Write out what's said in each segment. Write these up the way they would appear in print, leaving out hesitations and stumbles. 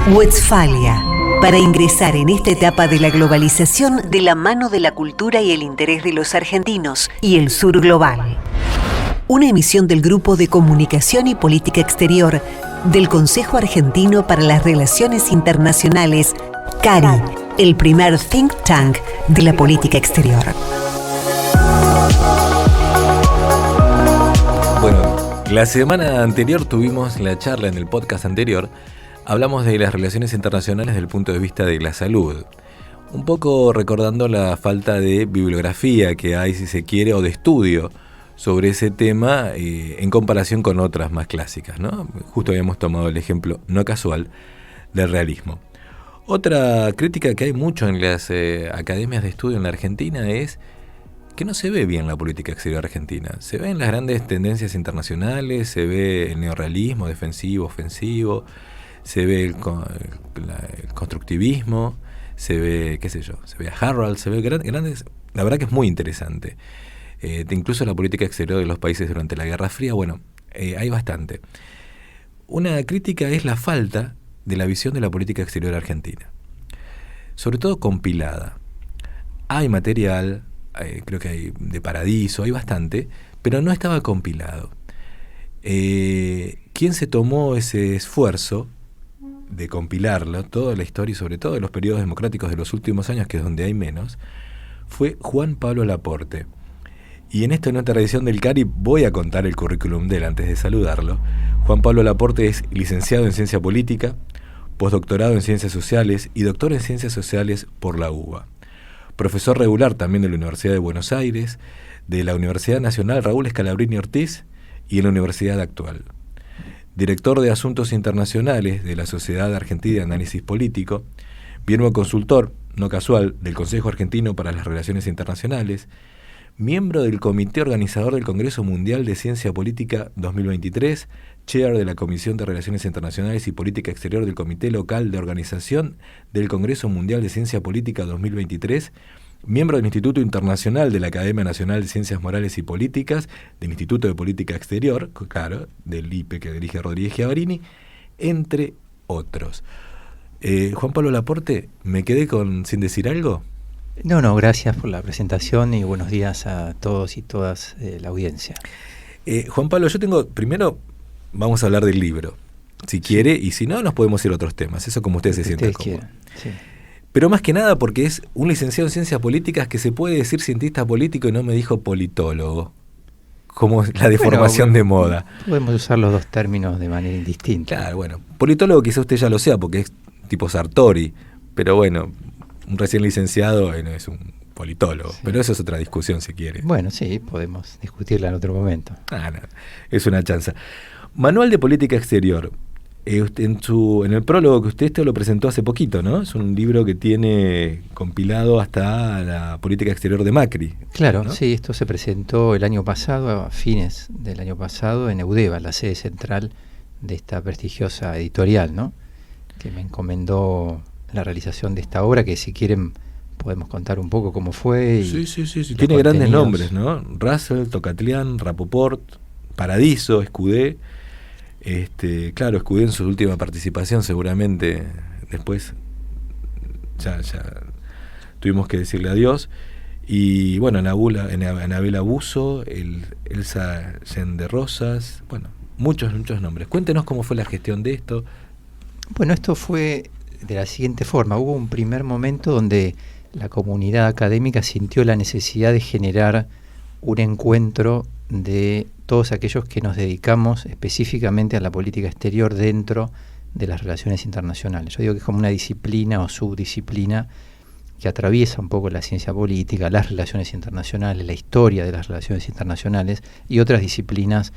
Westfalia, para ingresar en esta etapa de la globalización de la mano de la cultura y el interés de los argentinos y el sur global. Una emisión del Grupo de Comunicación y Política Exterior del Consejo Argentino para las Relaciones Internacionales, CARI, el primer think tank de la política exterior. Bueno, la semana anterior tuvimos la charla en el podcast anterior. Hablamos de las relaciones internacionales desde el punto de vista de la salud. Un poco recordando la falta de bibliografía que hay, si se quiere, o de estudio sobre ese tema en comparación con otras más clásicas, ¿no? Justo habíamos tomado el ejemplo no casual del realismo. Otra crítica que hay mucho en las academias de estudio en la Argentina es que no se ve bien la política exterior argentina. Se ven las grandes tendencias internacionales, se ve el neorrealismo defensivo, ofensivo, se ve el constructivismo, se ve, qué sé yo, se ve a Harald, se ve grandes. La verdad que es muy interesante. Incluso la política exterior de los países durante la Guerra Fría, bueno, hay bastante. Una crítica es la falta de la visión de la política exterior argentina, sobre todo compilada. Hay material, creo que hay de Paradiso, hay bastante, pero no estaba compilado. ¿Quién se tomó ese esfuerzo de compilarlo, toda la historia y sobre todo de los periodos democráticos de los últimos años, que es donde hay menos, fue Juan Pablo Laporte? Y en esta nuestra edición del CARI voy a contar el currículum de él antes de saludarlo. Juan Pablo Laporte es licenciado en Ciencia Política, postdoctorado en Ciencias Sociales y doctor en Ciencias Sociales por la UBA. Profesor regular también de la Universidad de Buenos Aires, de la Universidad Nacional Raúl Scalabrini Ortiz y en la Universidad Actual. Director de Asuntos Internacionales de la Sociedad Argentina de Análisis Político, miembro consultor, no casual, del Consejo Argentino para las Relaciones Internacionales, miembro del Comité Organizador del Congreso Mundial de Ciencia Política 2023, chair de la Comisión de Relaciones Internacionales y Política Exterior del Comité Local de Organización del Congreso Mundial de Ciencia Política 2023, miembro del Instituto Internacional de la Academia Nacional de Ciencias Morales y Políticas, del Instituto de Política Exterior, claro, del IPE que dirige Rodríguez Chiavarini, entre otros. Juan Pablo Laporte, ¿me quedé sin decir algo? No, gracias por la presentación y buenos días a todos y todas la audiencia. Juan Pablo, primero vamos a hablar del libro, si quiere, y si no, nos podemos ir a otros temas, eso como ustedes se sientan cómodos. Sí. Pero más que nada porque es un licenciado en Ciencias Políticas que se puede decir cientista político y no me dijo politólogo, como la deformación de moda. Podemos usar los dos términos de manera indistinta. Claro, bueno, politólogo quizá usted ya lo sea porque es tipo Sartori, pero bueno, un recién licenciado no es un politólogo, sí. Pero eso es otra discusión si quiere. Bueno, sí, podemos discutirla en otro momento. No, es una chanza. Manual de Política Exterior. En el prólogo que usted lo presentó hace poquito, ¿no? Es un libro que tiene compilado hasta la política exterior de Macri. Claro, ¿no? Sí, esto se presentó el año pasado, a fines del año pasado, en Eudeva, la sede central de esta prestigiosa editorial, ¿no? Que me encomendó la realización de esta obra, que si quieren podemos contar un poco cómo fue. Sí. Tiene grandes nombres, ¿no? Russell, Tocatlián, Rapoport, Paradiso, Escudé. Claro, Escudé en su última participación seguramente después ya tuvimos que decirle adiós. Y bueno, Anabel Abuso, Elsa Yen de Rosas, bueno, muchos nombres. Cuéntenos cómo fue la gestión de esto. Bueno, esto fue de la siguiente forma. Hubo un primer momento donde la comunidad académica sintió la necesidad de generar un encuentro de todos aquellos que nos dedicamos específicamente a la política exterior dentro de las relaciones internacionales. Yo digo que es como una disciplina o subdisciplina que atraviesa un poco la ciencia política, las relaciones internacionales, la historia de las relaciones internacionales y otras disciplinas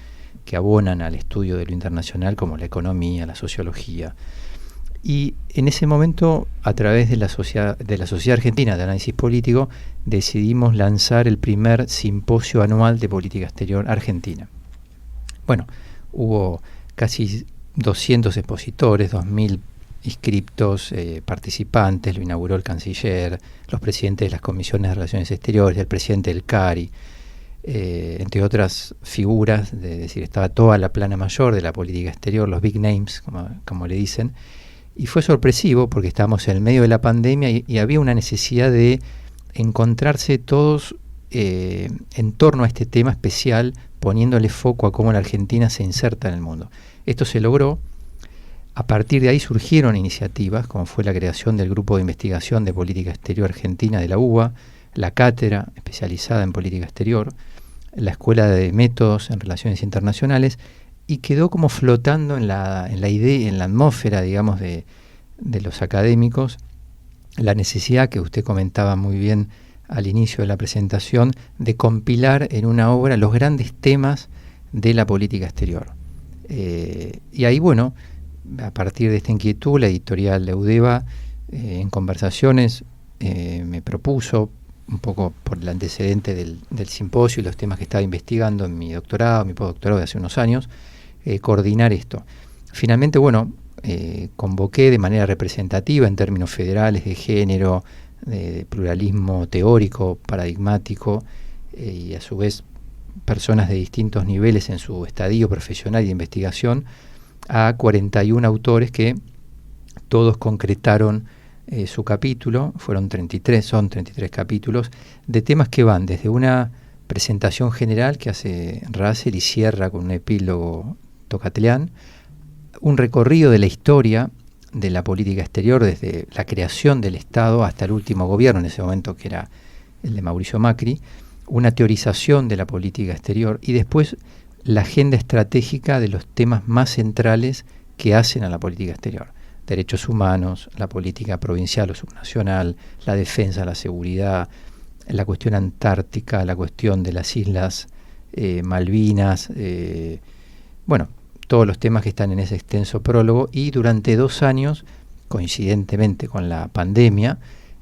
que abonan al estudio de lo internacional como la economía, la sociología. Y en ese momento, a través de la Sociedad Argentina de Análisis Político, decidimos lanzar el primer simposio anual de política exterior argentina. Bueno, hubo casi 200 expositores, 2.000 inscriptos, participantes, lo inauguró el canciller, los presidentes de las comisiones de relaciones exteriores, el presidente del CARI, entre otras figuras, estaba toda la plana mayor de la política exterior, los big names, como le dicen, Y fue sorpresivo porque estábamos en el medio de la pandemia y había una necesidad de encontrarse todos en torno a este tema especial, poniéndole foco a cómo la Argentina se inserta en el mundo. Esto se logró. A partir de ahí surgieron iniciativas, como fue la creación del Grupo de Investigación de Política Exterior Argentina de la UBA, la cátedra especializada en política exterior, la Escuela de Métodos en Relaciones Internacionales, y quedó como flotando en la idea, en la atmósfera, digamos, de los académicos, la necesidad que usted comentaba muy bien al inicio de la presentación, de compilar en una obra los grandes temas de la política exterior. Y ahí, bueno, a partir de esta inquietud, la editorial Eudeva, en conversaciones, me propuso, un poco por el antecedente del simposio y los temas que estaba investigando en mi doctorado, mi postdoctorado de hace unos años, coordinar esto. Finalmente, bueno, convoqué de manera representativa en términos federales de género, de pluralismo teórico, paradigmático, y a su vez personas de distintos niveles en su estadio profesional y de investigación, a 41 autores que todos concretaron su capítulo. Son 33 capítulos de temas que van desde una presentación general que hace Russell y cierra con un epílogo Tocatlián, un recorrido de la historia de la política exterior desde la creación del Estado hasta el último gobierno, en ese momento que era el de Mauricio Macri, una teorización de la política exterior y después la agenda estratégica de los temas más centrales que hacen a la política exterior. Derechos humanos, la política provincial o subnacional, la defensa, la seguridad, la cuestión antártica, la cuestión de las islas Malvinas, bueno, todos los temas que están en ese extenso prólogo. Y durante 2 años, coincidentemente con la pandemia,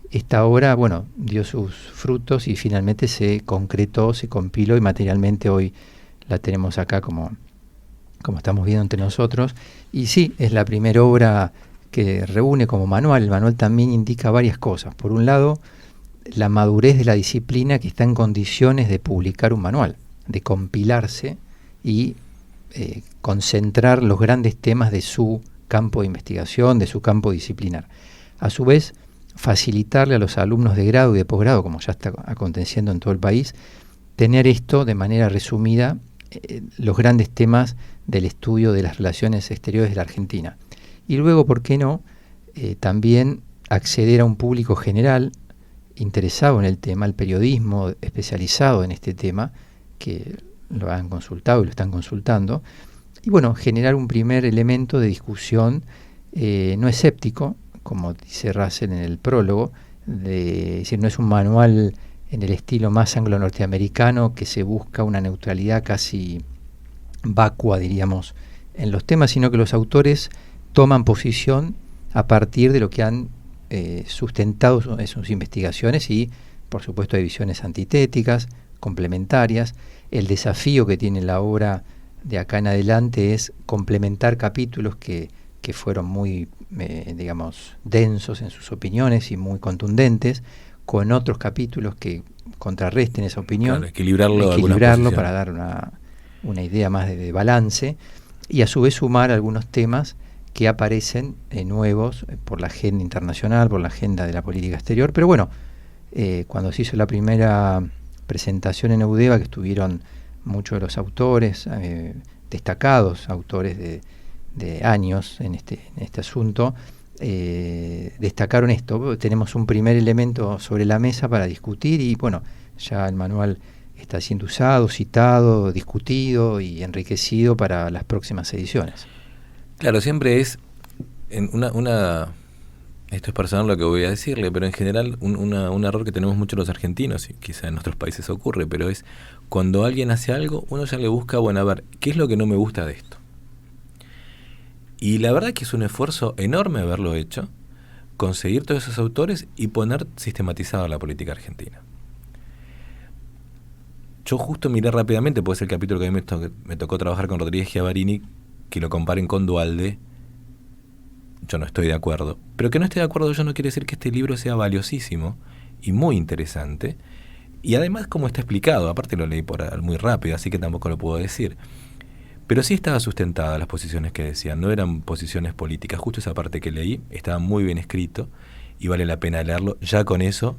esta obra, bueno, dio sus frutos y finalmente se concretó, se compiló y materialmente hoy la tenemos acá como estamos viendo entre nosotros. Y sí, es la primera obra que reúne como manual. El manual también indica varias cosas. Por un lado, la madurez de la disciplina que está en condiciones de publicar un manual, de compilarse y concentrar los grandes temas de su campo de investigación, de su campo disciplinar. A su vez, facilitarle a los alumnos de grado y de posgrado, como ya está aconteciendo en todo el país, tener esto de manera resumida, los grandes temas del estudio de las relaciones exteriores de la Argentina. Y luego, ¿por qué no?, también acceder a un público general interesado en el tema, el periodismo especializado en este tema, que lo han consultado y lo están consultando, y bueno, generar un primer elemento de discusión no escéptico, como dice Russell en el prólogo, es decir, no es un manual en el estilo más anglo-norteamericano que se busca una neutralidad casi vacua, diríamos, en los temas, sino que los autores toman posición a partir de lo que han sustentado en sus investigaciones y, por supuesto, hay visiones antitéticas, complementarias. El desafío que tiene la obra de acá en adelante es complementar capítulos que fueron muy, digamos, densos en sus opiniones y muy contundentes, con otros capítulos que contrarresten esa opinión. Claro, equilibrarlo para dar una idea más de balance, y a su vez sumar algunos temas que aparecen nuevos por la agenda internacional, por la agenda de la política exterior. Pero bueno, cuando se hizo la primera presentación en Eudeva, que estuvieron muchos de los autores, destacados autores de años en este asunto, destacaron esto. Tenemos un primer elemento sobre la mesa para discutir y bueno, ya el manual está siendo usado, citado, discutido y enriquecido para las próximas ediciones. Claro, siempre es esto es personal lo que voy a decirle, pero en general un error que tenemos muchos los argentinos, y quizá en nuestros países ocurre, pero es cuando alguien hace algo, uno ya le busca, bueno, a ver, ¿qué es lo que no me gusta de esto? Y la verdad que es un esfuerzo enorme haberlo hecho, conseguir todos esos autores y poner sistematizada la política argentina. Yo justo miré rápidamente, puede ser el capítulo que a mí me tocó trabajar con Rodríguez Giavarini, que lo comparen con Duhalde. Yo no estoy de acuerdo. Pero que no esté de acuerdo yo no quiere decir que este libro sea valiosísimo y muy interesante. Y además como está explicado, aparte lo leí muy rápido, así que tampoco lo puedo decir. Pero sí estaba sustentada las posiciones que decían, no eran posiciones políticas. Justo esa parte que leí estaba muy bien escrito y vale la pena leerlo. Ya con eso,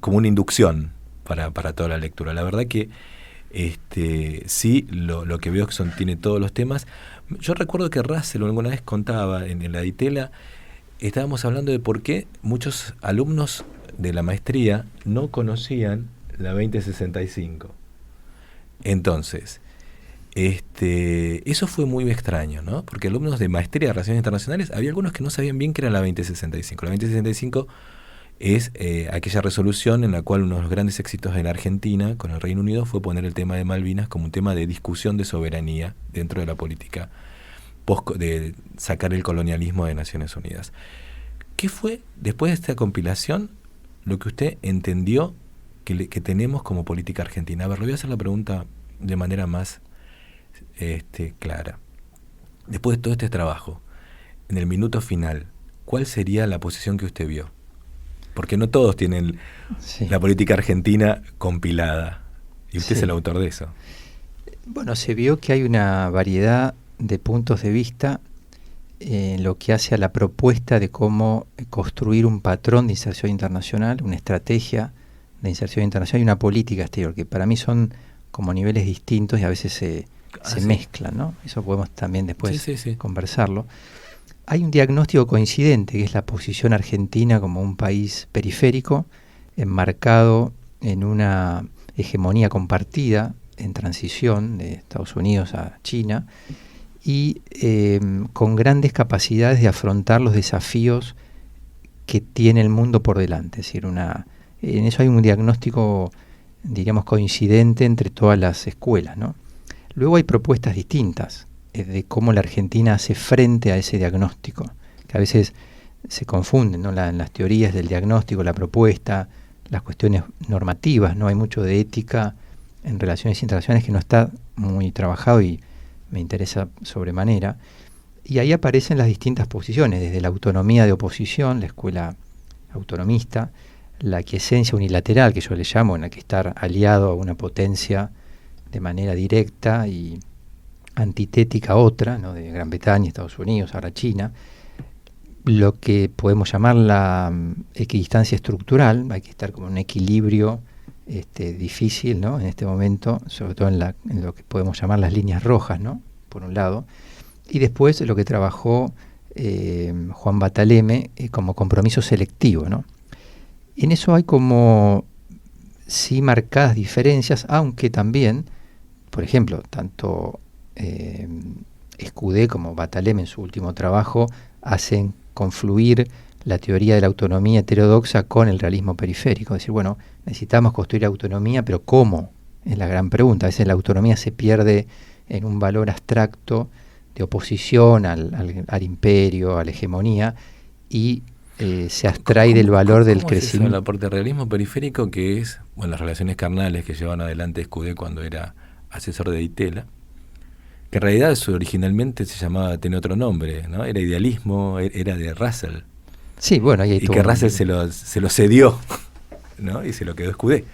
como una inducción para toda la lectura. La verdad que sí, lo que veo que tiene todos los temas. Yo recuerdo que Russell alguna vez contaba en la Ditela, estábamos hablando de por qué muchos alumnos de la maestría no conocían la 2065. Entonces, eso fue muy extraño, ¿no? Porque alumnos de maestría de Relaciones Internacionales, había algunos que no sabían bien qué era la 2065. La 2065 es aquella resolución en la cual uno de los grandes éxitos en Argentina con el Reino Unido fue poner el tema de Malvinas como un tema de discusión de soberanía dentro de la política, de sacar el colonialismo de Naciones Unidas. ¿Qué fue, después de esta compilación, lo que usted entendió que tenemos como política argentina? A ver, le voy a hacer la pregunta de manera más clara. Después de todo este trabajo, en el minuto final, ¿cuál sería la posición que usted vio? Porque no todos tienen la política argentina compilada, y usted es el autor de eso. Bueno, se vio que hay una variedad de puntos de vista en lo que hace a la propuesta de cómo construir un patrón de inserción internacional, una estrategia de inserción internacional y una política exterior, que para mí son como niveles distintos y a veces se mezclan, ¿no? Eso podemos también después conversarlo. Hay un diagnóstico coincidente, que es la posición argentina como un país periférico, enmarcado en una hegemonía compartida en transición de Estados Unidos a China, y con grandes capacidades de afrontar los desafíos que tiene el mundo por delante. Es decir, en eso hay un diagnóstico, diríamos, coincidente entre todas las escuelas, ¿no? Luego hay propuestas distintas de cómo la Argentina hace frente a ese diagnóstico, que a veces se confunden, ¿no? En las teorías del diagnóstico, la propuesta, las cuestiones normativas, ¿no? Hay mucho de ética en relaciones internacionales que no está muy trabajado y me interesa sobremanera. Y ahí aparecen las distintas posiciones, desde la autonomía de oposición, la escuela autonomista, la aquiescencia unilateral, que yo le llamo, en la que estar aliado a una potencia de manera directa y antitética a otra, ¿no? De Gran Bretaña, Estados Unidos, ahora China, lo que podemos llamar la equidistancia estructural. Hay que estar como en un equilibrio difícil, ¿no? En este momento, sobre todo en lo que podemos llamar las líneas rojas, ¿no? Por un lado, y después lo que trabajó Juan Bataleme como compromiso selectivo, ¿no? En eso hay como sí marcadas diferencias, aunque también, por ejemplo, tanto Escudé como Bataleme en su último trabajo hacen confluir la teoría de la autonomía heterodoxa con el realismo periférico. Es decir, bueno, necesitamos construir autonomía, pero ¿cómo? Es la gran pregunta. A veces la autonomía se pierde en un valor abstracto de oposición al imperio, a la hegemonía, y se abstrae del valor del crecimiento. El aporte del realismo periférico, que es las relaciones carnales que llevan adelante Escudé cuando era asesor de Ditela, que en realidad eso originalmente tenía otro nombre, ¿no? Era idealismo, era de Russell. Sí, bueno, y que Russell se lo cedió, ¿no? Y se lo quedó Escudé.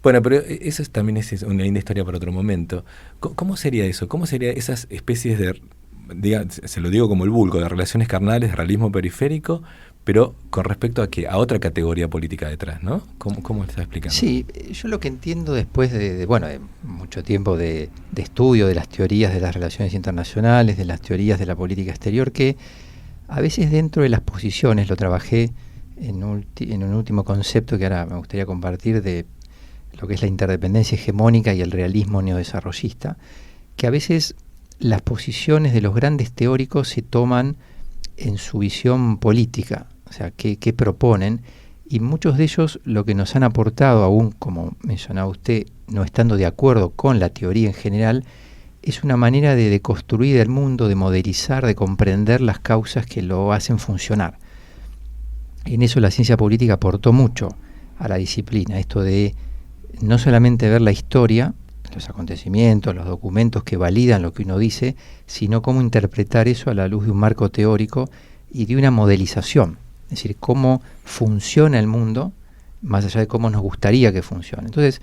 Bueno, pero eso también es una linda historia para otro momento. ¿Cómo sería eso? ¿Cómo serían esas especies de, se lo digo como el vulgo, de relaciones carnales, de realismo periférico, pero con respecto a otra categoría política detrás, ¿no? ¿Cómo estás explicando? Sí, yo lo que entiendo después de mucho tiempo de estudio de las teorías de las relaciones internacionales, de las teorías de la política exterior, que a veces dentro de las posiciones, lo trabajé en un último concepto que ahora me gustaría compartir, de lo que es la interdependencia hegemónica y el realismo neodesarrollista, que a veces las posiciones de los grandes teóricos se toman en su visión política, o sea, qué proponen, y muchos de ellos lo que nos han aportado, aún como mencionaba usted, no estando de acuerdo con la teoría en general, es una manera de construir el mundo, de modelizar, de comprender las causas que lo hacen funcionar. En eso la ciencia política aportó mucho a la disciplina, esto de no solamente ver la historia, los acontecimientos, los documentos que validan lo que uno dice, sino cómo interpretar eso a la luz de un marco teórico y de una modelización, es decir, cómo funciona el mundo, más allá de cómo nos gustaría que funcione. Entonces,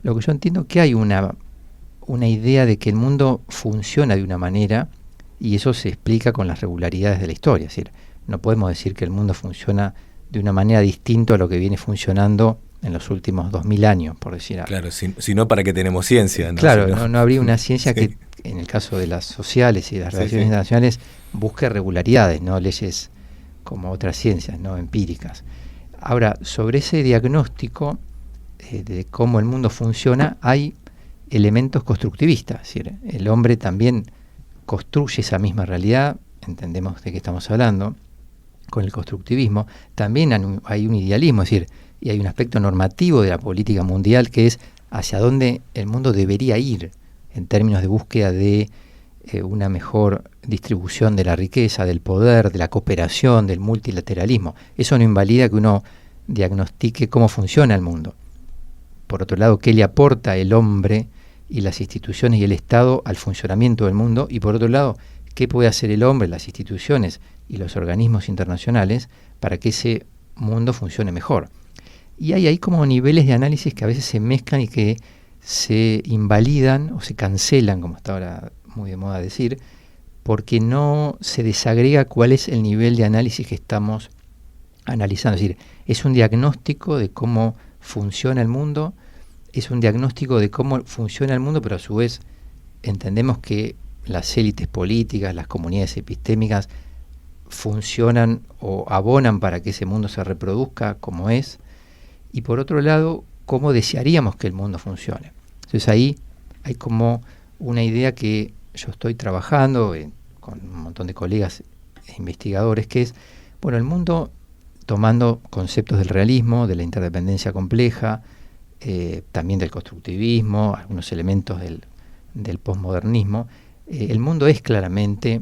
lo que yo entiendo es que hay una una idea de que el mundo funciona de una manera y eso se explica con las regularidades de la historia. Es decir, no podemos decir que el mundo funciona de una manera distinta a lo que viene funcionando en los últimos 2000 años, por decir algo. Claro, si no, ¿para qué tenemos ciencia? ¿No? Claro, Si no habría una ciencia Sí. que, en el caso de las sociales y las Sí, relaciones sí. internacionales, busque regularidades, no leyes como otras ciencias, no empíricas. Ahora, sobre ese diagnóstico de cómo el mundo funciona, hay elementos constructivistas. Es decir, el hombre también construye esa misma realidad, entendemos de qué estamos hablando, con el constructivismo. También hay un idealismo, es decir, y hay un aspecto normativo de la política mundial que es hacia dónde el mundo debería ir en términos de búsqueda de una mejor distribución de la riqueza, del poder, de la cooperación, del multilateralismo. Eso no invalida que uno diagnostique cómo funciona el mundo. Por otro lado, qué le aporta el hombre y las instituciones y el Estado al funcionamiento del mundo, y por otro lado, qué puede hacer el hombre, las instituciones y los organismos internacionales para que ese mundo funcione mejor. Y hay ahí como niveles de análisis que a veces se mezclan y que se invalidan o se cancelan, como está ahora muy de moda decir, porque no se desagrega cuál es el nivel de análisis que estamos analizando. Es decir, es un diagnóstico de cómo funciona el mundo, es un diagnóstico de cómo funciona el mundo, pero a su vez entendemos que las élites políticas, las comunidades epistémicas funcionan o abonan para que ese mundo se reproduzca como es, y por otro lado, cómo desearíamos que el mundo funcione. Entonces ahí hay como una idea que yo estoy trabajando con un montón de colegas e investigadores, que es, bueno, el mundo tomando conceptos del realismo, de la interdependencia compleja, también del constructivismo, algunos elementos del posmodernismo, el mundo es claramente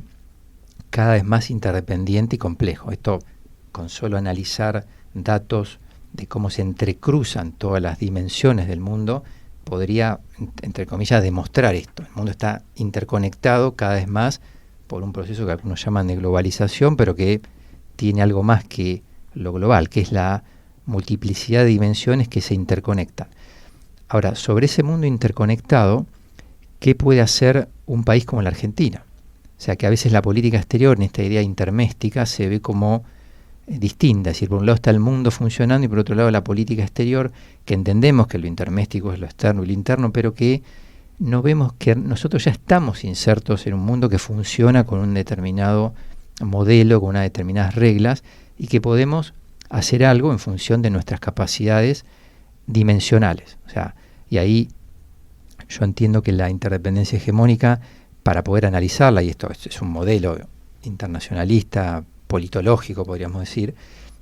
cada vez más interdependiente y complejo. Esto, con solo analizar datos de cómo se entrecruzan todas las dimensiones del mundo, podría, entre comillas, demostrar esto. El mundo está interconectado cada vez más por un proceso que algunos llaman de globalización, pero que tiene algo más que lo global, que es la multiplicidad de dimensiones que se interconectan. Ahora, sobre ese mundo interconectado, ¿qué puede hacer un país como la Argentina? O sea, que a veces la política exterior, en esta idea interméstica, se ve como distinta. Es decir, por un lado está el mundo funcionando y por otro lado la política exterior, que entendemos que lo interméstico es lo externo y lo interno, pero que no vemos que nosotros ya estamos insertos en un mundo que funciona con un determinado modelo, con unas determinadas reglas, y que podemos hacer algo en función de nuestras capacidades dimensionales. O sea, y ahí yo entiendo que la interdependencia hegemónica, para poder analizarla, y esto es un modelo internacionalista, politológico, podríamos decir,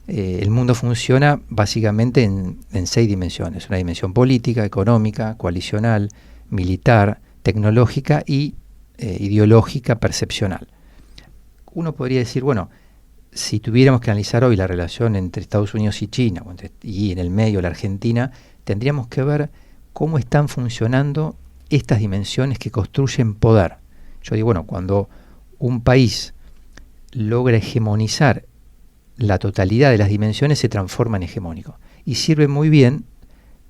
el mundo funciona básicamente en 6 dimensiones. Una dimensión política, económica, coalicional, militar, tecnológica y ideológica, percepcional. Uno podría decir, bueno, si tuviéramos que analizar hoy la relación entre Estados Unidos y China, y en el medio la Argentina, tendríamos que ver cómo están funcionando estas dimensiones que construyen poder. Yo digo, bueno, cuando un país logra hegemonizar la totalidad de las dimensiones, se transforma en hegemónico. Y sirve muy bien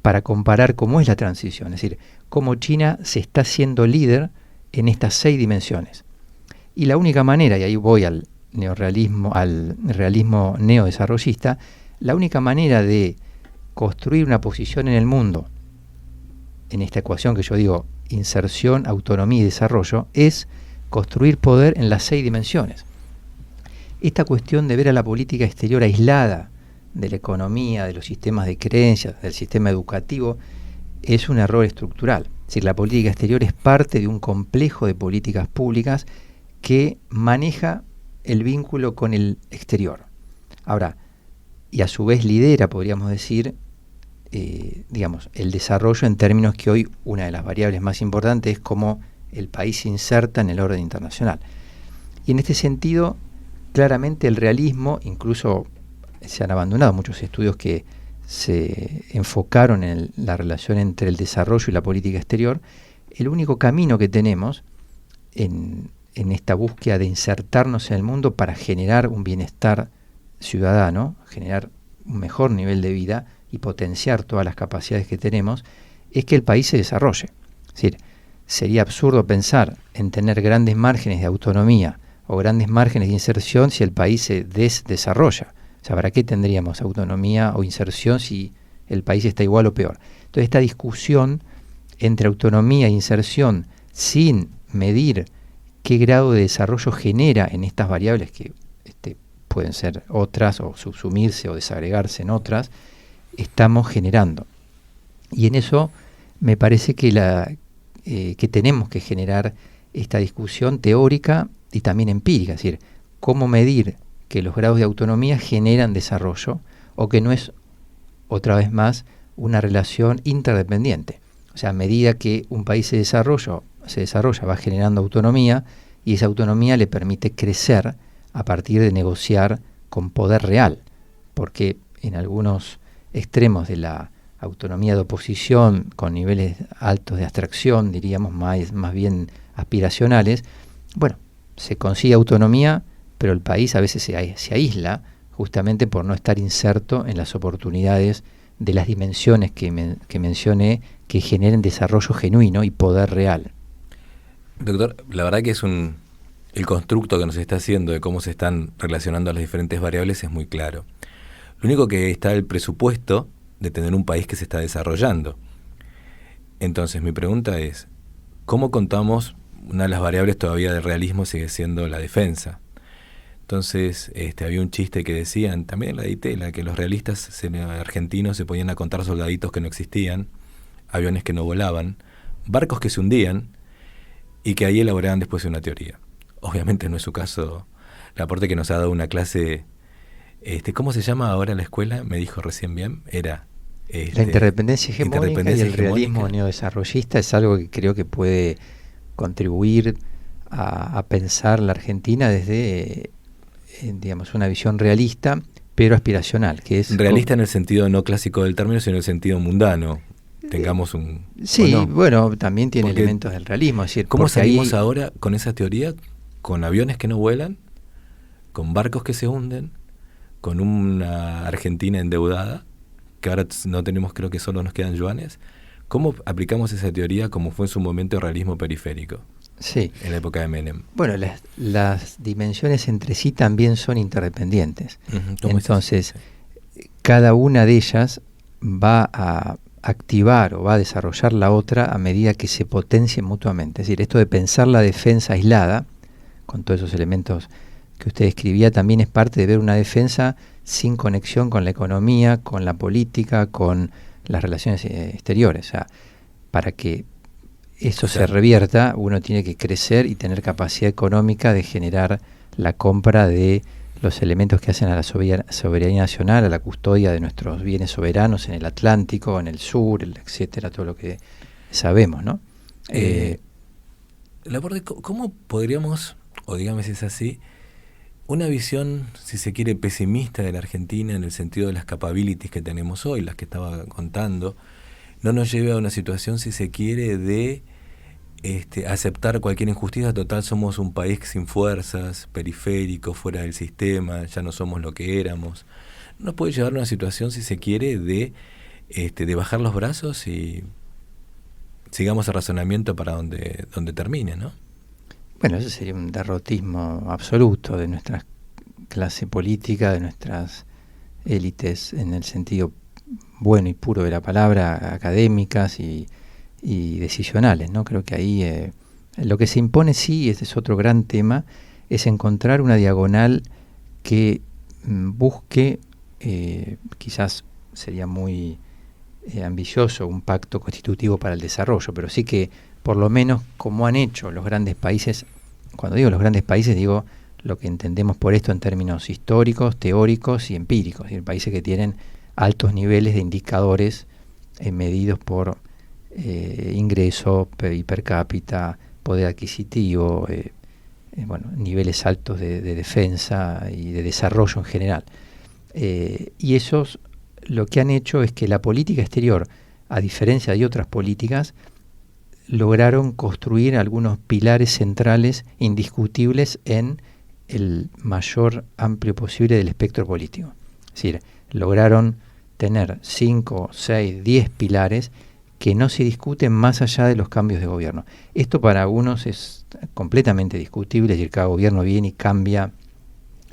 para comparar cómo es la transición, es decir, cómo China se está haciendo líder en estas 6 dimensiones. Y la única manera, y ahí voy al neorrealismo, al realismo neodesarrollista, la única manera de construir una posición en el mundo, en esta ecuación que yo digo, inserción, autonomía y desarrollo, es construir poder en las 6 dimensiones. Esta cuestión de ver a la política exterior aislada de la economía, de los sistemas de creencias, del sistema educativo, es un error estructural. Es decir, la política exterior es parte de un complejo de políticas públicas que maneja el vínculo con el exterior. Ahora, y a su vez lidera, podríamos decir, el desarrollo en términos que hoy una de las variables más importantes es cómo el país se inserta en el orden internacional. Y en este sentido, claramente el realismo, incluso se han abandonado muchos estudios que se enfocaron en la relación entre el desarrollo y la política exterior. El único camino que tenemos en esta búsqueda de insertarnos en el mundo para generar un bienestar ciudadano, generar un mejor nivel de vida y potenciar todas las capacidades que tenemos, es que el país se desarrolle. Es decir, sería absurdo pensar en tener grandes márgenes de autonomía o grandes márgenes de inserción si el país se desarrolla. O sea, ¿para qué tendríamos autonomía o inserción si el país está igual o peor? Entonces, esta discusión entre autonomía e inserción sin medir qué grado de desarrollo genera en estas variables que pueden ser otras o subsumirse o desagregarse en otras, estamos generando. Y en eso me parece que que tenemos que generar esta discusión teórica y también empírica, es decir, cómo medir que los grados de autonomía generan desarrollo o que no es, otra vez más, una relación interdependiente. O sea, a medida que un país se desarrolla, va generando autonomía y esa autonomía le permite crecer a partir de negociar con poder real, porque en algunos extremos de la autonomía de oposición con niveles altos de abstracción, diríamos más bien aspiracionales, bueno, se consigue autonomía, pero el país a veces se aísla justamente por no estar inserto en las oportunidades de las dimensiones que mencioné que generen desarrollo genuino y poder real. Doctor, la verdad que el constructo que nos está haciendo de cómo se están relacionando las diferentes variables es muy claro. Lo único que está el presupuesto de tener un país que se está desarrollando. Entonces mi pregunta es, ¿cómo contamos? Una de las variables todavía del realismo sigue siendo la defensa. Entonces había un chiste que decían, también en la Ditela, que los realistas argentinos se ponían a contar soldaditos que no existían, aviones que no volaban, barcos que se hundían y que ahí elaboraban después una teoría. Obviamente no es su caso. Laporte, que nos ha dado una clase, ¿cómo se llama ahora la escuela? Me dijo recién bien, era... la interdependencia hegemónica y el realismo neodesarrollista es algo que creo que puede contribuir a pensar la Argentina desde, digamos, una visión realista, pero aspiracional, que es... Realista en el sentido no clásico del término, sino en el sentido mundano. Tengamos un... Sí, no. Bueno, también tiene elementos del realismo. Es decir, ¿cómo salimos ahora con esa teoría? Con aviones que no vuelan, con barcos que se hunden, con una Argentina endeudada, que ahora no tenemos, creo que solo nos quedan yuanes. ¿Cómo aplicamos esa teoría como fue en su momento el realismo periférico? Sí. En la época de Menem. Bueno, las dimensiones entre sí también son interdependientes. Entonces, cada una de ellas va a activar o va a desarrollar la otra a medida que se potencien mutuamente. Es decir, esto de pensar la defensa aislada, con todos esos elementos que usted describía, también es parte de ver una defensa sin conexión con la economía, con la política, con las relaciones exteriores. O sea, para que eso se revierta, uno tiene que crecer y tener capacidad económica de generar la compra de los elementos que hacen a la soberanía nacional, a la custodia de nuestros bienes soberanos en el Atlántico, en el sur, etcétera, todo lo que sabemos, ¿no? Laporte, ¿cómo podríamos, o dígame si es así, una visión, si se quiere, pesimista de la Argentina en el sentido de las capabilities que tenemos hoy, las que estaba contando, no nos lleve a una situación, si se quiere, de aceptar cualquier injusticia? Total, somos un país sin fuerzas, periférico, fuera del sistema, ya no somos lo que éramos. Nos puede llevar a una situación, si se quiere, de bajar los brazos y sigamos el razonamiento para donde termine, ¿no? Bueno, eso sería un derrotismo absoluto de nuestra clase política, de nuestras élites en el sentido bueno y puro de la palabra, académicas y decisionales, ¿no? Creo que ahí lo que se impone, sí, este es otro gran tema, es encontrar una diagonal que busque, quizás sería muy ambicioso, un pacto constitutivo para el desarrollo, pero sí que por lo menos como han hecho los grandes países, cuando digo los grandes países digo lo que entendemos por esto en términos históricos, teóricos y empíricos, es decir, países que tienen altos niveles de indicadores medidos por ingreso per cápita, poder adquisitivo, niveles altos de defensa y de desarrollo en general. Y esos lo que han hecho es que la política exterior, a diferencia de otras políticas, lograron construir algunos pilares centrales indiscutibles en el mayor amplio posible del espectro político. Es decir, lograron tener 5, 6, 10 pilares que no se discuten más allá de los cambios de gobierno. Esto para algunos es completamente discutible, es decir, cada gobierno viene y cambia,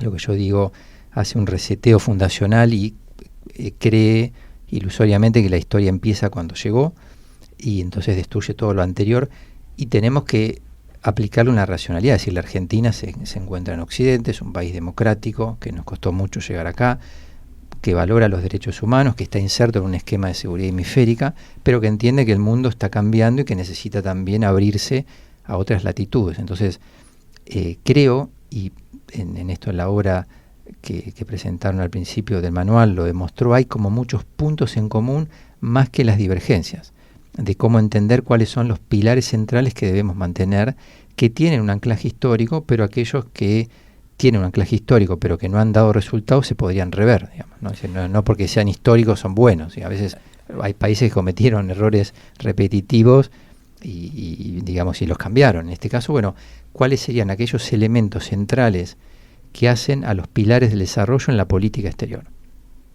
lo que yo digo, hace un reseteo fundacional y cree ilusoriamente que la historia empieza cuando llegó y entonces destruye todo lo anterior, y tenemos que aplicarle una racionalidad. Es decir, la Argentina se encuentra en Occidente, es un país democrático que nos costó mucho llegar acá, que valora los derechos humanos, que está inserto en un esquema de seguridad hemisférica, pero que entiende que el mundo está cambiando y que necesita también abrirse a otras latitudes. Entonces, creo, y en esto, en la obra que presentaron al principio del manual lo demostró, hay como muchos puntos en común más que las divergencias, de cómo entender cuáles son los pilares centrales que debemos mantener, que tienen un anclaje histórico, pero aquellos que tienen un anclaje histórico pero que no han dado resultados se podrían rever, digamos, ¿no? Es decir, no porque sean históricos son buenos, y a veces hay países que cometieron errores repetitivos y digamos, y los cambiaron. En este caso, bueno, ¿cuáles serían aquellos elementos centrales que hacen a los pilares del desarrollo en la política exterior?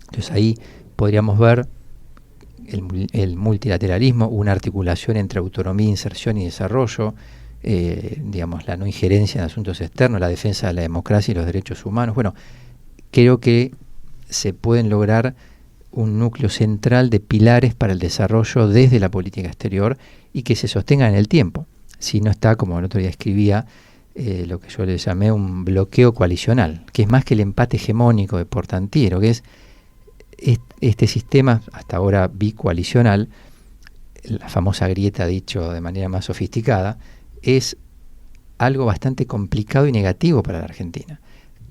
Entonces ahí podríamos ver el multilateralismo, una articulación entre autonomía, inserción y desarrollo, digamos, la no injerencia en asuntos externos, la defensa de la democracia y los derechos humanos. Bueno, creo que se pueden lograr un núcleo central de pilares para el desarrollo desde la política exterior y que se sostengan en el tiempo. Si no está, como el otro día escribía, lo que yo le llamé un bloqueo coalicional, que es más que el empate hegemónico de Portantiero, que es este sistema, hasta ahora bicoalicional, la famosa grieta, dicho de manera más sofisticada, es algo bastante complicado y negativo para la Argentina.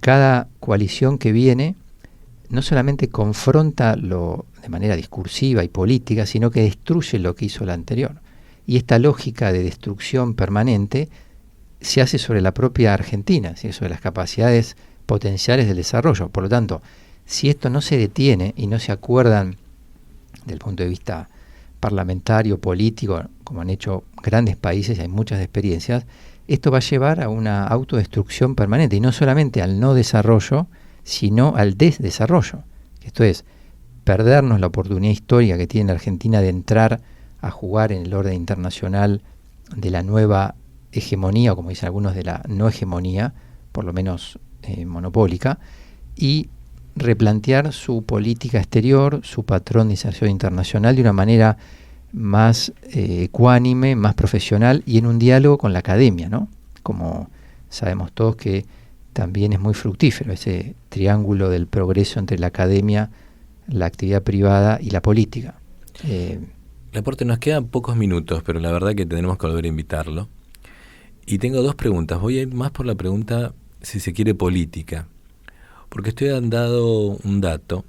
Cada coalición que viene no solamente confronta de manera discursiva y política, sino que destruye lo que hizo la anterior. Y esta lógica de destrucción permanente se hace sobre la propia Argentina, ¿sí? Sobre las capacidades potenciales del desarrollo. Por lo tanto, si esto no se detiene y no se acuerdan desde el punto de vista parlamentario, político, como han hecho grandes países, hay muchas experiencias, esto va a llevar a una autodestrucción permanente, y no solamente al no desarrollo, sino al desdesarrollo. Esto es, perdernos la oportunidad histórica que tiene la Argentina de entrar a jugar en el orden internacional de la nueva hegemonía, o como dicen algunos, de la no hegemonía, por lo menos monopólica, y replantear su política exterior, su patrón de inserción internacional de una manera más ecuánime, más profesional y en un diálogo con la academia, ¿no? Como sabemos todos que también es muy fructífero ese triángulo del progreso entre la academia, la actividad privada y la política. Laporte, nos quedan pocos minutos, pero la verdad que tenemos que volver a invitarlo. Y tengo dos preguntas. Voy a ir más por la pregunta, si se quiere, política. Porque estoy dando un dato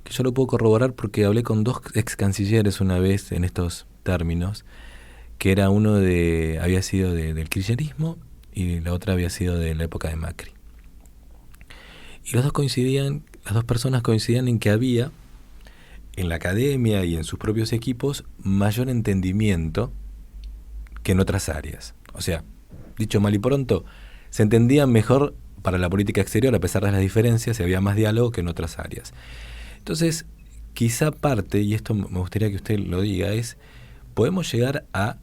que yo lo puedo corroborar porque hablé con dos ex cancilleres una vez en estos términos, que era uno había sido del kirchnerismo y la otra había sido de la época de Macri. Y las dos personas coincidían en que había en la academia y en sus propios equipos mayor entendimiento que en otras áreas. O sea, dicho mal y pronto, se entendían mejor para la política exterior a pesar de las diferencias y había más diálogo que en otras áreas. Entonces, quizá parte, y esto me gustaría que usted lo diga, es, ¿podemos llegar a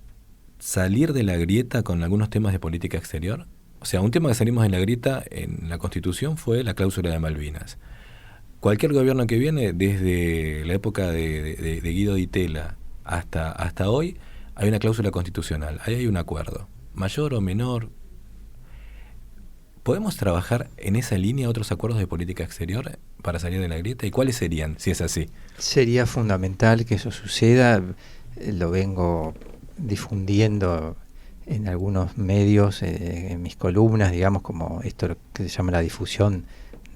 salir de la grieta con algunos temas de política exterior? O sea, un tema que salimos de la grieta en la Constitución fue la cláusula de Malvinas. Cualquier gobierno que viene, desde la época de Guido Di Tella hasta hoy, hay una cláusula constitucional, ahí hay un acuerdo, mayor o menor. ¿Podemos trabajar en esa línea otros acuerdos de política exterior para salir de la grieta? ¿Y cuáles serían, si es así? Sería fundamental que eso suceda. Lo vengo difundiendo en algunos medios, en mis columnas, digamos, como esto que se llama la difusión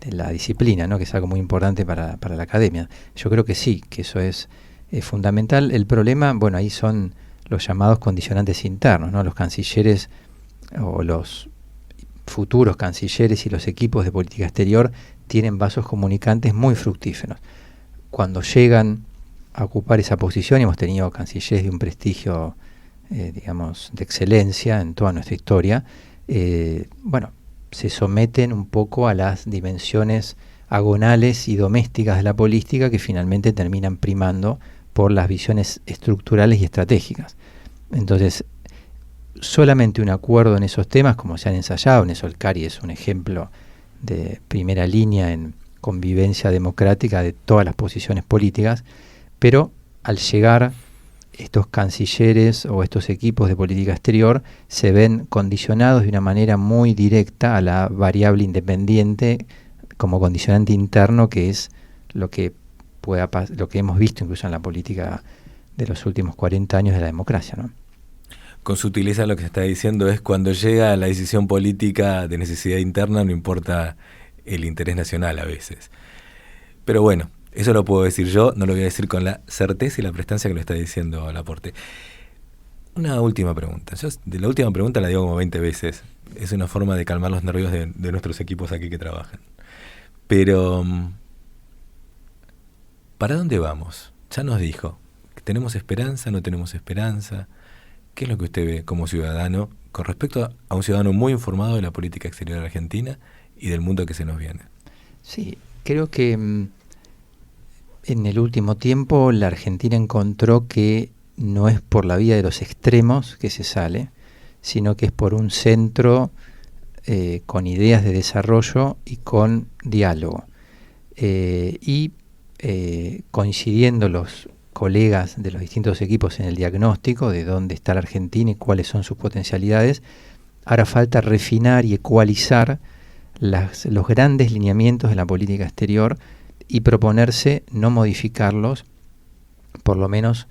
de la disciplina, ¿no? Que es algo muy importante para la academia. Yo creo que sí, que eso es fundamental. El problema, bueno, ahí son los llamados condicionantes internos, ¿no? Los cancilleres o los futuros cancilleres y los equipos de política exterior tienen vasos comunicantes muy fructíferos. Cuando llegan a ocupar esa posición, y hemos tenido cancilleres de un prestigio, digamos, de excelencia en toda nuestra historia, bueno, se someten un poco a las dimensiones agonales y domésticas de la política que finalmente terminan primando por las visiones estructurales y estratégicas. Entonces, solamente un acuerdo en esos temas, como se han ensayado, en eso el CARI es un ejemplo de primera línea en convivencia democrática de todas las posiciones políticas, pero al llegar estos cancilleres o estos equipos de política exterior se ven condicionados de una manera muy directa a la variable independiente como condicionante interno, que es lo que hemos visto incluso en la política de los últimos 40 años de la democracia, ¿no? Con sutileza lo que se está diciendo es cuando llega la decisión política de necesidad interna, no importa el interés nacional a veces. Pero bueno, eso lo puedo decir yo, no lo voy a decir con la certeza y la prestancia que lo está diciendo Laporte. Una última pregunta. Yo de la última pregunta la digo como 20 veces. Es una forma de calmar los nervios de nuestros equipos aquí que trabajan. Pero, ¿para dónde vamos? Ya nos dijo, ¿tenemos esperanza, no tenemos esperanza? ¿Qué es lo que usted ve como ciudadano con respecto a un ciudadano muy informado de la política exterior de Argentina y del mundo que se nos viene? Sí, creo que en el último tiempo la Argentina encontró que no es por la vía de los extremos que se sale, sino que es por un centro con ideas de desarrollo y con diálogo. Coincidiendo los colegas de los distintos equipos en el diagnóstico de dónde está la Argentina y cuáles son sus potencialidades, ahora falta refinar y ecualizar los grandes lineamientos de la política exterior y proponerse no modificarlos, por lo menos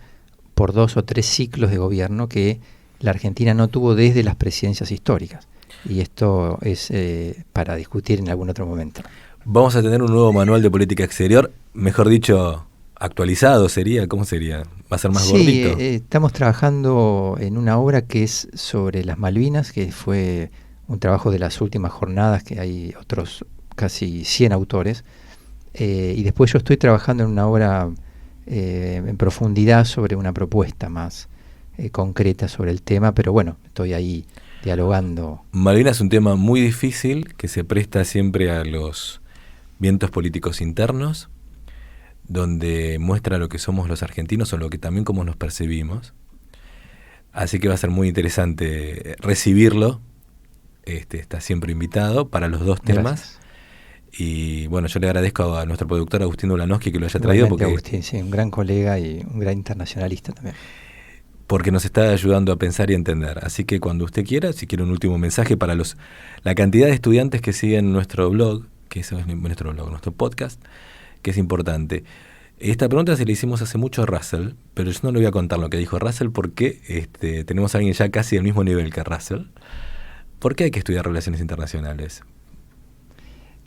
por 2 o 3 ciclos de gobierno que la Argentina no tuvo desde las presidencias históricas. Y esto es para discutir en algún otro momento. Vamos a tener un nuevo manual de política exterior, mejor dicho, actualizado sería, ¿cómo sería? ¿Va a ser más gordito? Sí, estamos trabajando en una obra que es sobre las Malvinas, que fue un trabajo de las últimas jornadas, que hay otros casi 100 autores. Y después yo estoy trabajando en una obra en profundidad sobre una propuesta más concreta sobre el tema, pero bueno, estoy ahí dialogando. Malvinas es un tema muy difícil que se presta siempre a los vientos políticos internos, donde muestra lo que somos los argentinos o lo que también cómo nos percibimos. Así que va a ser muy interesante recibirlo. Está siempre invitado para los dos temas. Gracias. Y bueno, yo le agradezco a nuestro productor Agustín Ulanowski que lo haya traído. Igualmente, Agustín, sí, un gran colega y un gran internacionalista también. Porque nos está ayudando a pensar y a entender. Así que cuando usted quiera, si quiere un último mensaje para la cantidad de estudiantes que siguen nuestro blog, que eso es nuestro podcast, que es importante. Esta pregunta se la hicimos hace mucho a Russell, pero yo no le voy a contar lo que dijo Russell porque tenemos a alguien ya casi del mismo nivel que Russell. ¿Por qué hay que estudiar relaciones internacionales?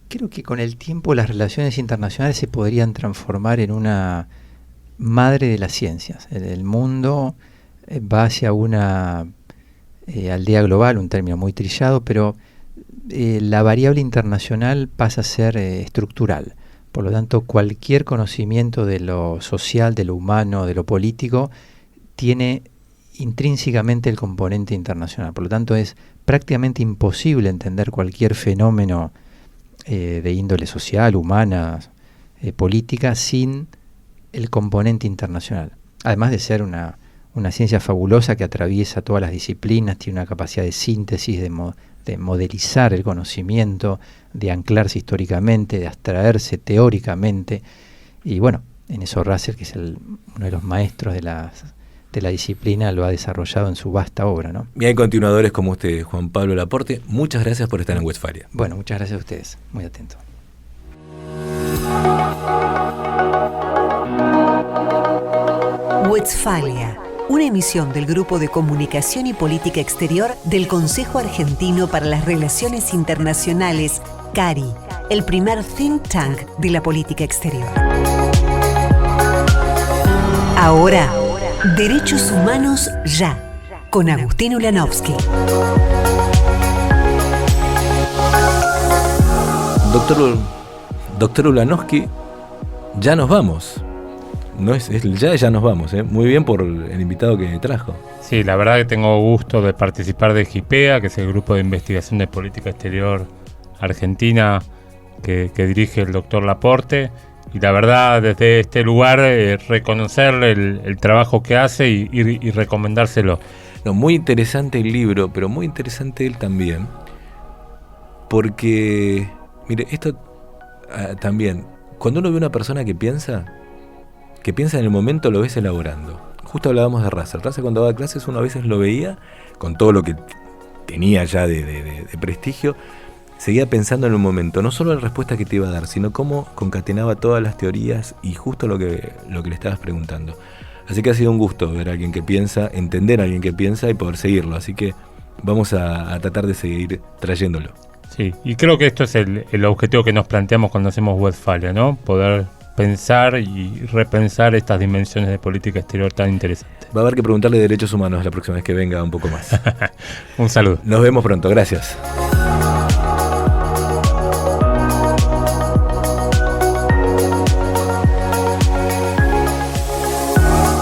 Creo que con el tiempo las relaciones internacionales se podrían transformar en una madre de las ciencias. El mundo va hacia una aldea global, un término muy trillado, pero la variable internacional pasa a ser estructural. Por lo tanto, cualquier conocimiento de lo social, de lo humano, de lo político, tiene intrínsecamente el componente internacional. Por lo tanto, es prácticamente imposible entender cualquier fenómeno de índole social, humana, política, sin el componente internacional. Además de ser una ciencia fabulosa que atraviesa todas las disciplinas, tiene una capacidad de síntesis, de modelizar el conocimiento, de anclarse históricamente, de abstraerse teóricamente. Y bueno, en eso Russell, que es uno de los maestros de la disciplina, lo ha desarrollado en su vasta obra, ¿no? Y hay continuadores como usted, Juan Pablo Laporte. Muchas gracias por estar en Westfalia. Bueno, muchas gracias a ustedes. Muy atento. Westfalia, una emisión del Grupo de Comunicación y Política Exterior del Consejo Argentino para las Relaciones Internacionales, CARI, el primer think tank de la política exterior. Ahora, Derechos Humanos Ya, con Agustín Ulanowski. Doctor Ulanowski, ya nos vamos. No es ya nos vamos, ¿eh? Muy bien por el invitado que trajo. Sí, la verdad que tengo gusto de participar de GIPEA, que es el Grupo de Investigación de Política Exterior Argentina que dirige el doctor Laporte, la verdad, desde este lugar, reconocerle el trabajo que hace y recomendárselo. No, muy interesante el libro, pero muy interesante él también, porque, mire, esto también, cuando uno ve una persona que piensa en el momento, lo ves elaborando. Justo hablábamos de Russell. Russell, cuando daba clases, uno a veces lo veía, con todo lo que tenía ya de prestigio, seguía pensando en el momento, no solo la respuesta que te iba a dar, sino cómo concatenaba todas las teorías y justo lo que le estabas preguntando. Así que ha sido un gusto ver a alguien que piensa, entender a alguien que piensa y poder seguirlo. Así que vamos a tratar de seguir trayéndolo. Sí, y creo que esto es el objetivo que nos planteamos cuando hacemos Westfalia, ¿no? Poder pensar y repensar estas dimensiones de política exterior tan interesantes. Va a haber que preguntarle de derechos humanos la próxima vez que venga un poco más. Un saludo. Nos vemos pronto, gracias.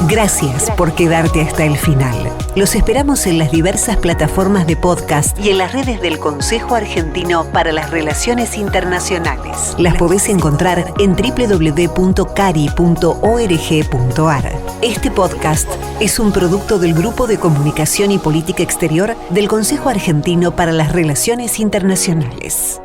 Gracias por quedarte hasta el final. Los esperamos en las diversas plataformas de podcast y en las redes del Consejo Argentino para las Relaciones Internacionales. Las podés encontrar en www.cari.org.ar. Este podcast es un producto del Grupo de Comunicación y Política Exterior del Consejo Argentino para las Relaciones Internacionales.